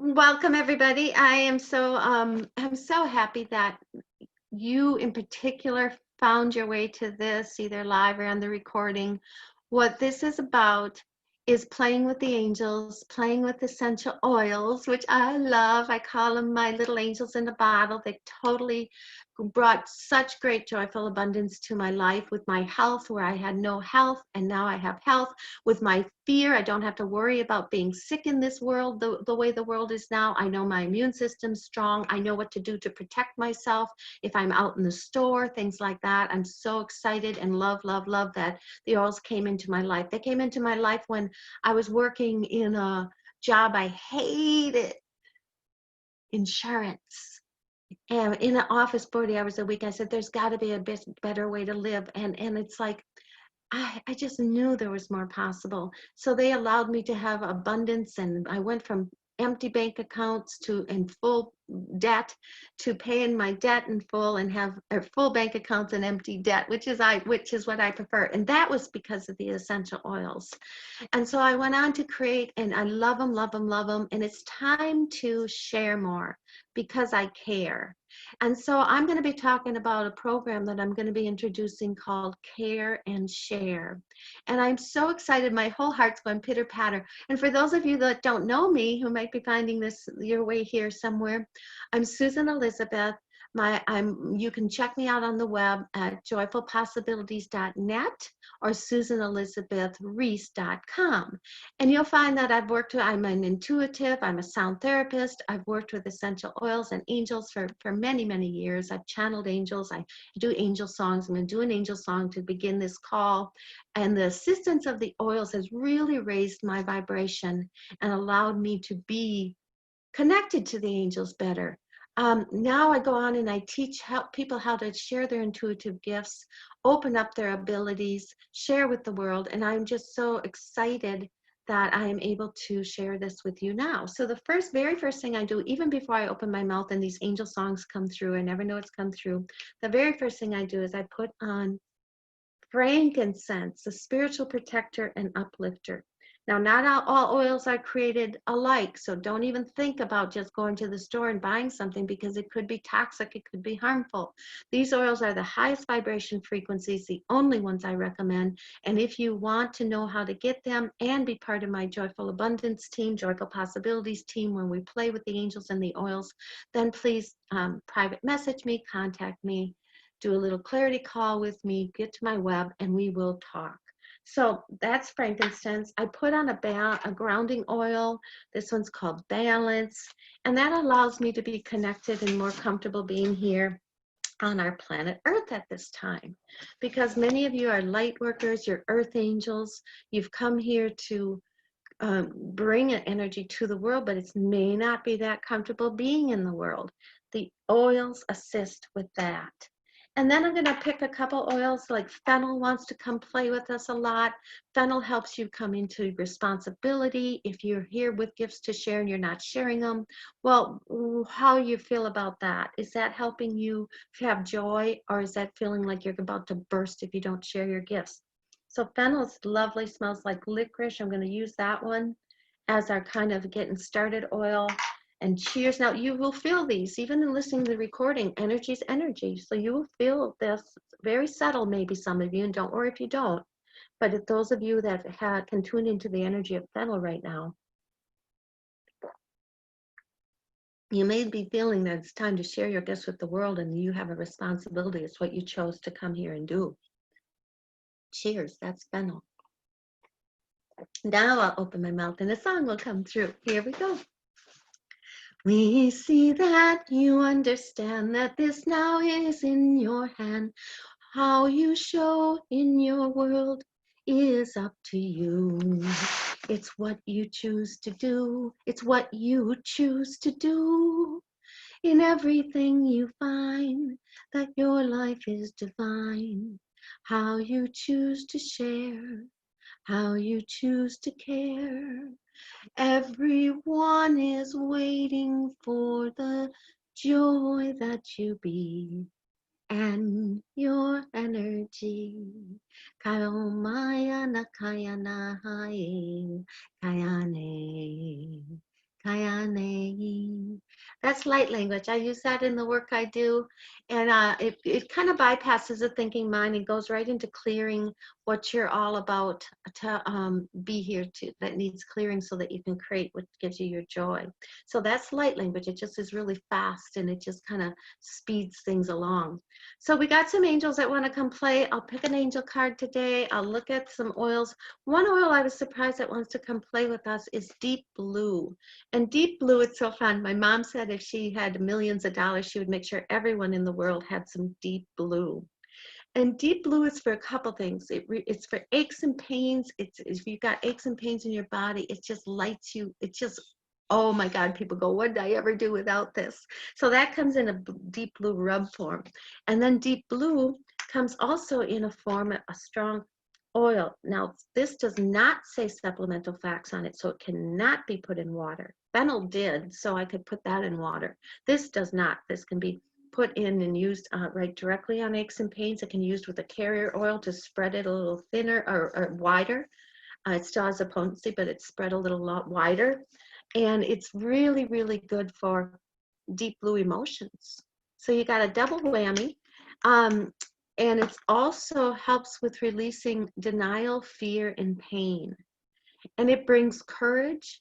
Welcome everybody. I'm so happy that you in particular found your way to this, either live or on the recording. What this is about is playing with the angels, playing with essential oils, which I love. I call them my little angels in a bottle. They totally brought such great joyful abundance to my life with my health, where I had no health and now I have health. With my fear, I don't have to worry about being sick in this world the way the world is now. I know my immune system's strong. I know what to do to protect myself if I'm out in the store, things like that. I'm so excited and love, love, love that the oils came into my life. They came into my life when I was working in a job I hated, insurance. And in an office 40 hours a week, I said, there's got to be a better way to live. And it's like, I just knew there was more possible. So they allowed me to have abundance, and I went from empty bank accounts to in full debt to paying my debt in full and have full bank accounts and empty debt, which is what I prefer. And that was because of the essential oils. And so I went on to create, and I love them, love them, love them. And it's time to share more because I care. And so I'm going to be talking about a program that I'm going to be introducing called Care and Share. And I'm so excited. My whole heart's going pitter patter. And for those of you that don't know me, who might be finding this your way here somewhere, I'm Susan Elizabeth. You can check me out on the web at joyfulpossibilities.net or susanelizabethreese.com. And you'll find that I'm an intuitive, I'm a sound therapist. I've worked with essential oils and angels for many, many years. I've channeled angels. I do angel songs. I'm going to do an angel song to begin this call. And the assistance of the oils has really raised my vibration and allowed me to be connected to the angels better. Now I go on and I help people how to share their intuitive gifts, open up their abilities, share with the world. And I'm just so excited that I am able to share this with you now. So the very first thing I do, even before I open my mouth and these angel songs come through, I never know it's come through. The very first thing I do is I put on frankincense, a spiritual protector and uplifter. Now, not all oils are created alike, so don't even think about just going to the store and buying something because it could be toxic, it could be harmful. These oils are the highest vibration frequencies, the only ones I recommend. And if you want to know how to get them and be part of my Joyful Abundance team, Joyful Possibilities team, when we play with the angels and the oils, then please private message me, contact me, do a little clarity call with me, get to my web, and we will talk. So that's frankincense. I put on a grounding oil. This one's called Balance, and that allows me to be connected and more comfortable being here on our planet Earth at this time. Because many of you are light workers, you're earth angels. You've come here to bring an energy to the world, but it may not be that comfortable being in the world. The oils assist with that. And then I'm going to pick a couple oils, like fennel wants to come play with us a lot. Fennel helps you come into responsibility. If you're here with gifts to share and you're not sharing them, well, how you feel about that? Is that helping you have joy, or is that feeling like you're about to burst if you don't share your gifts? So fennel's lovely, smells like licorice. I'm going to use that one as our kind of getting started oil. And cheers. Now you will feel these, even in listening to the recording, energy's energy. So you will feel this very subtle, maybe some of you, and don't worry if you don't. But if those of you that can tune into the energy of fennel right now, you may be feeling that it's time to share your gifts with the world and you have a responsibility. It's what you chose to come here and do. Cheers, that's fennel. Now I'll open my mouth and the song will come through. Here we go. We see that you understand that this now is in your hand. How you show in your world is up to you. It's what you choose to do. It's what you choose to do. In everything you find that your life is divine. How you choose to share, how you choose to care. Everyone is waiting for the joy that you be and your energy. Kayo maya na kaya na hae, kayane, kayane That's light language. I use that in the work I do. And it kind of bypasses the thinking mind and goes right into clearing what you're all about to be here to, that needs clearing so that you can create what gives you your joy. So that's light language. It just is really fast and it just kind of speeds things along. So we got some angels that want to come play. I'll pick an angel card today. I'll look at some oils. One oil I was surprised that wants to come play with us is Deep Blue. And Deep Blue, it's so fun. My mom said if she had millions of dollars, she would make sure everyone in the world had some Deep Blue. And Deep Blue is for a couple things. It's for aches and pains. It's if you've got aches and pains in your body, it just lights you. It just, oh my God, people go, what did I ever do without this? So that comes in a Deep Blue rub form. And then Deep Blue comes also in a form, a strong oil. Now, this does not say supplemental facts on it, so it cannot be put in water. Fennel did, so I could put that in water. This does not. This can be put in and used right directly on aches and pains. It can be used with a carrier oil to spread it a little thinner or wider. It still has a potency, but it's spread a little lot wider. And it's really, really good for deep blue emotions. So you got a double whammy. And it also helps with releasing denial, fear, and pain. And it brings courage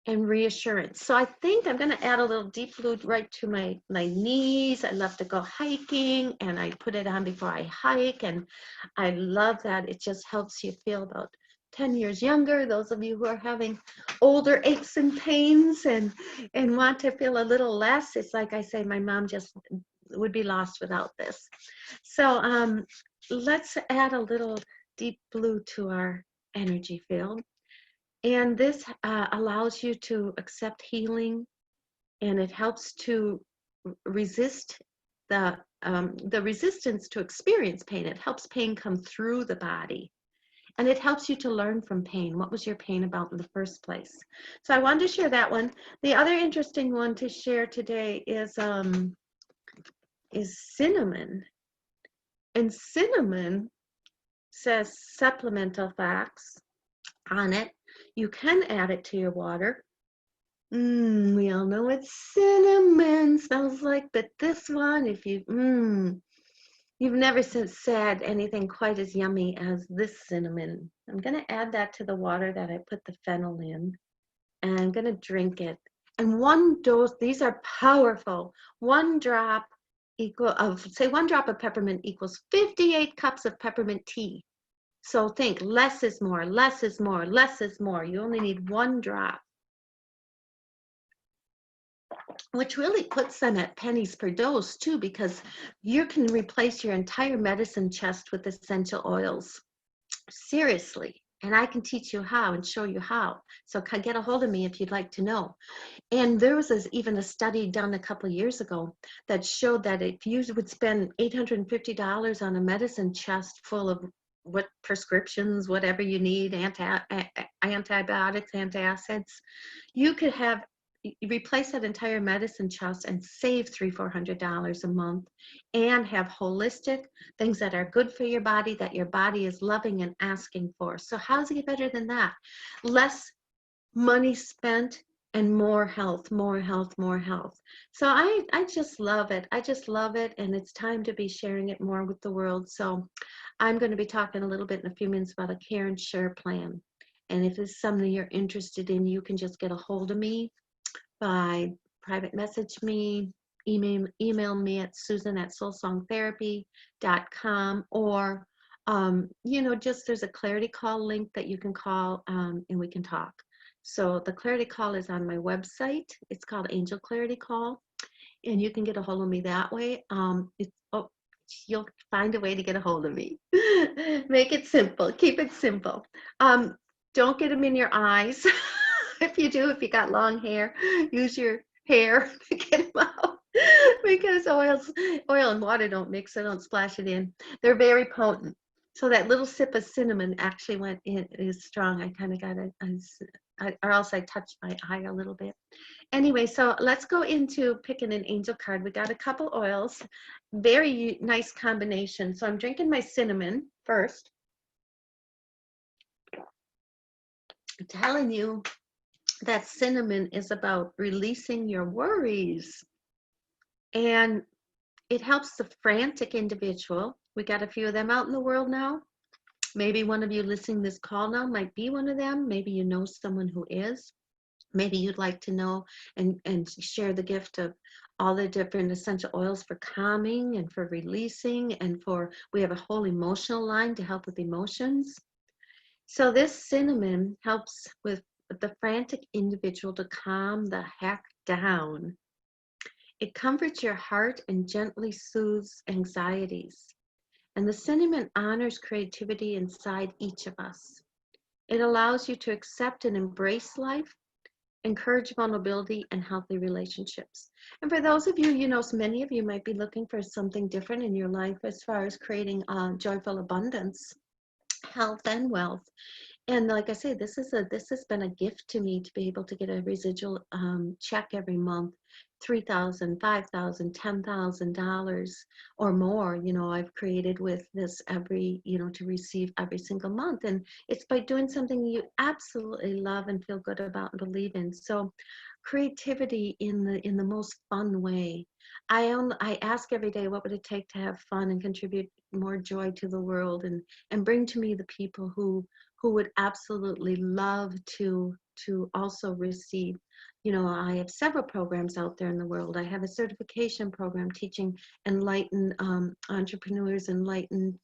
and reassurance. So I think I'm going to add a little Deep Blue right to my knees. I love to go hiking and I put it on before I hike. And I love that. It just helps you feel about 10 years younger. Those of you who are having older aches and pains and want to feel a little less, it's like I say, my mom just would be lost without this. So let's add a little Deep Blue to our energy field. And this allows you to accept healing, and it helps to resist the resistance to experience pain. It helps pain come through the body. And it helps you to learn from pain. What was your pain about in the first place? So I wanted to share that one. The other interesting one to share today is cinnamon. And cinnamon says supplemental facts on it. You can add it to your water. We all know what cinnamon smells like, but this one, if you've never said anything quite as yummy as this cinnamon. I'm going to add that to the water that I put the fennel in, and I'm going to drink it. And one dose, these are powerful. One drop one drop of peppermint equals 58 cups of peppermint tea. So think, less is more, less is more, less is more. You only need one drop, which really puts them at pennies per dose too, because you can replace your entire medicine chest with essential oils. Seriously. And I can teach you how and show you how. So get a hold of me if you'd like to know. And there was even a study done a couple of years ago that showed that if you would spend $850 on a medicine chest full of what prescriptions, whatever you need, antibiotics, antacids, you could replace that entire medicine chest and save $300-400 a month and have holistic things that are good for your body, that your body is loving and asking for. So how's it get better than that? Less money spent and more health, more health, more health. So I just love it. I just love it. And it's time to be sharing it more with the world. So I'm going to be talking a little bit in a few minutes about a care and share plan. And if it's something you're interested in, you can just get a hold of me by private message me, email me at susan@soulsongtherapy.com, or just there's a clarity call link that you can call and we can talk. So the clarity call is on my website. It's called Angel Clarity Call, and you can get a hold of me that way. You'll find a way to get a hold of me. Make it simple. Keep it simple. Don't get them in your eyes. If you got long hair, use your hair to get them out, because oil and water don't mix, so don't splash it in. They're very potent. So that little sip of cinnamon actually is strong. I kind of got it, or else I touched my eye a little bit. Anyway, so let's go into picking an angel card. We got a couple oils, very nice combination. So I'm drinking my cinnamon first. I'm telling you, that cinnamon is about releasing your worries. And it helps the frantic individual. We got a few of them out in the world now. Maybe one of you listening to this call now might be one of them. Maybe you know someone who is. Maybe you'd like to know and share the gift of all the different essential oils for calming and for releasing, and for, we have a whole emotional line to help with emotions. So this cinnamon helps with the frantic individual to calm the heck down. It comforts your heart and gently soothes anxieties. And the cinnamon honors creativity inside each of us. It allows you to accept and embrace life, encourage vulnerability and healthy relationships. And for those of you, you know, so many of you might be looking for something different in your life as far as creating joyful abundance, health, and wealth. And like I say, this has been a gift to me to be able to get a residual check every month, $3,000, $5,000, $10,000 or more. You know, I've created with this every, you know, to receive every single month, and it's by doing something you absolutely love and feel good about and believe in. So, creativity in the most fun way. I ask every day, what would it take to have fun and contribute more joy to the world, and bring to me the people who would absolutely love to also receive. You know, I have several programs out there in the world. I have a certification program teaching enlightened entrepreneurs, enlightened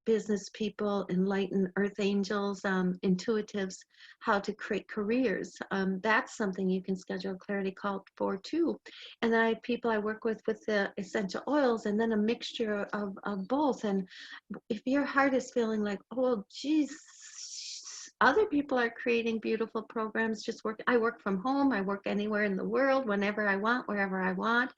business people, enlightened earth angels, intuitives, how to create careers. That's something you can schedule a clarity call for too. And then I have people I work with the essential oils, and then a mixture of both. And if your heart is feeling like, oh, geez, other people are creating beautiful programs, just work. I work from home. I work anywhere in the world, whenever I want, wherever I want.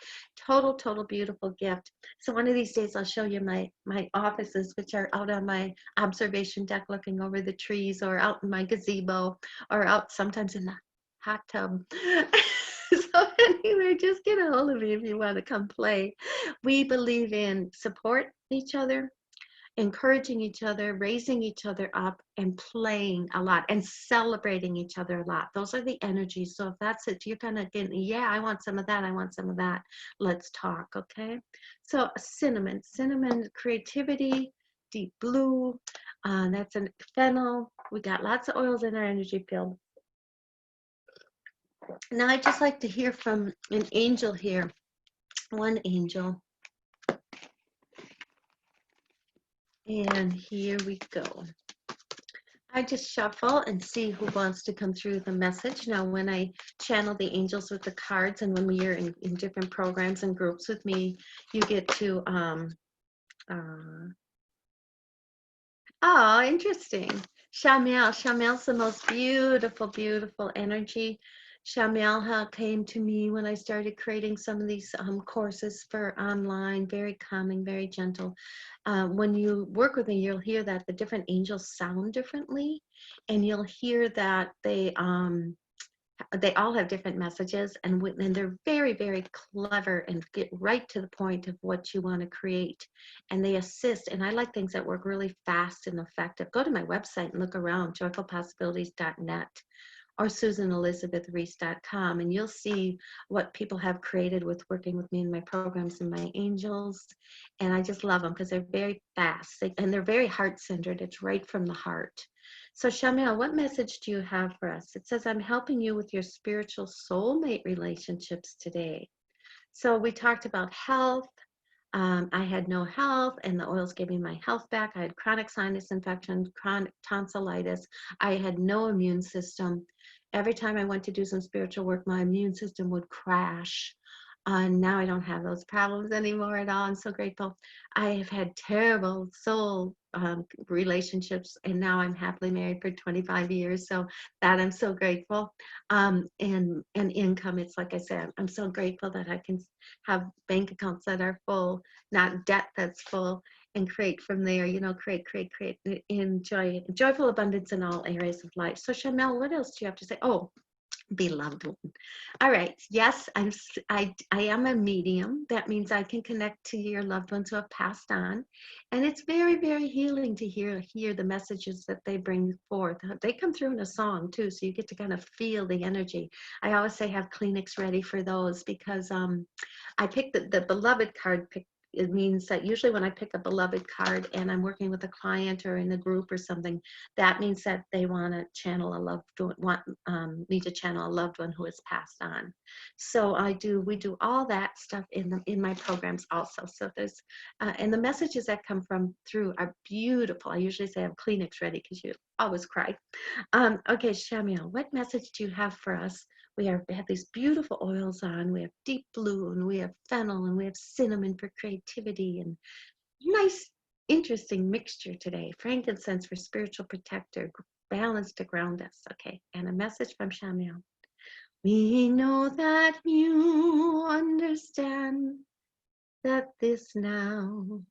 Total beautiful gift. So one of these days I'll show you my offices, which are out on my observation deck looking over the trees, or out in my gazebo, or out sometimes in the hot tub. So anyway, just get a hold of me if you want to come play. We believe in support each other, encouraging each other, raising each other up, and playing a lot and celebrating each other a lot. Those are the energies. So if that's it, you're kind of getting, yeah, I want some of that. I want some of that. Let's talk. Okay. So cinnamon, creativity, deep blue. That's an fennel. We got lots of oils in our energy field. Now I'd just like to hear from an angel here. One angel. And here we go. I just shuffle and see who wants to come through the message. Now, when I channel the angels with the cards, and when we are in different programs and groups with me, you get to, oh, interesting. Shamel's the most beautiful energy. Shamel came to me when I started creating some of these courses for online, very calming, very gentle. When you work with me, you'll hear that the different angels sound differently, and you'll hear that they all have different messages, and they're very clever and get right to the point of what you want to create, and they assist. And I like things that work really fast and effective. Go to my website and look around, joyfulpossibilities.net or susanelizabethreese.com, and you'll see what people have created with working with me in my programs and my angels. And I just love them because they're very fast, and they're very heart-centered. It's right from the heart. So Shamel, what message do you have for us? It says, I'm helping you with your spiritual soulmate relationships today. So we talked about health. I had no health, and the oils gave me my health back. I had chronic sinus infection, chronic tonsillitis. I had no immune system. Every time I went to do some spiritual work, my immune system would crash. Now I don't have those problems anymore at all. I'm so grateful. I have had terrible soul relationships, and now I'm happily married for 25 years. So that I'm so grateful. And income, it's like I said, I'm so grateful that I can have bank accounts that are full, not debt that's full, and create from there, you know, create, enjoy joyful abundance in all areas of life. So Shamel, what else do you have to say? Oh, Beloved one. All right. Yes, I am a medium. That means I can connect to your loved ones who have passed on. And it's very, very healing to hear the messages that they bring forth. They come through in a song too, so you get to kind of feel the energy. I always say have Kleenex ready for those because I picked the beloved card pick. It means that usually when I pick a beloved card and I'm working with a client or in a group or something, that means that they want to channel a loved one, need to channel a loved one who has passed on. So we do all that stuff in my programs also. So there's, and the messages that come through are beautiful. I usually say have Kleenex ready because you always cry. Okay, Shamiel, what message do you have for us? We have these beautiful oils on. We have deep blue and we have fennel and we have cinnamon for creativity and nice, interesting mixture today. Frankincense for spiritual protector, balance to ground us. Okay, and a message from Shamiel. We know that you understand that this now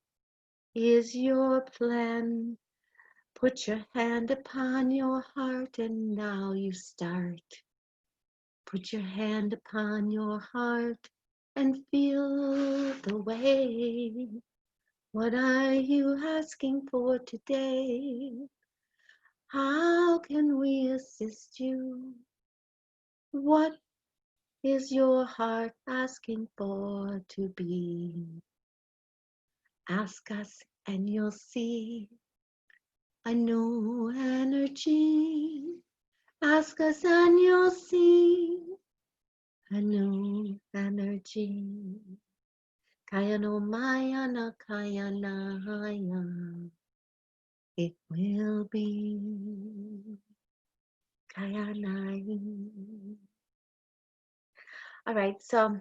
is your plan. Put your hand upon your heart and now you start. Put your hand upon your heart and feel the way. What are you asking for today? How can we assist you? What is your heart asking for to be? Ask us and you'll see a new energy. Ask us and you'll see a new energy. Kaya no maya na kaya na haya. It will be kaya na. All right, so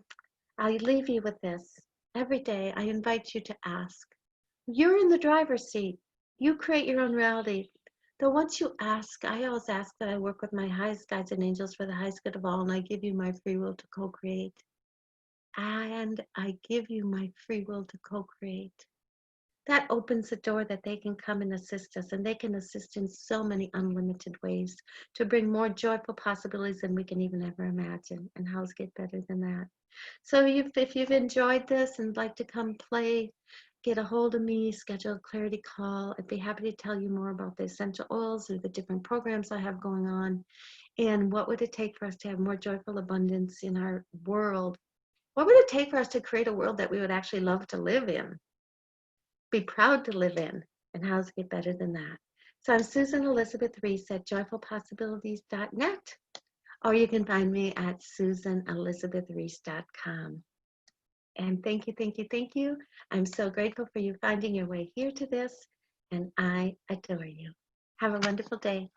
I'll leave you with this. Every day, I invite you to ask. You're in the driver's seat. You create your own reality. Though once you ask, I always ask that I work with my highest guides and angels for the highest good of all, and I give you my free will to co-create. And I give you my free will to co-create. That opens the door that they can come and assist us, and they can assist in so many unlimited ways to bring more joyful possibilities than we can even ever imagine. And how's get better than that? So if you've enjoyed this and like to come play, get a hold of me, schedule a clarity call. I'd be happy to tell you more about the essential oils or the different programs I have going on. And what would it take for us to have more joyful abundance in our world? What would it take for us to create a world that we would actually love to live in, be proud to live in? And how's it get better than that? So I'm Susan Elizabeth Reese at joyfulpossibilities.net, or you can find me at susanelizabethreese.com. And thank you, thank you, thank you. I'm so grateful for you finding your way here to this, and I adore you. Have a wonderful day.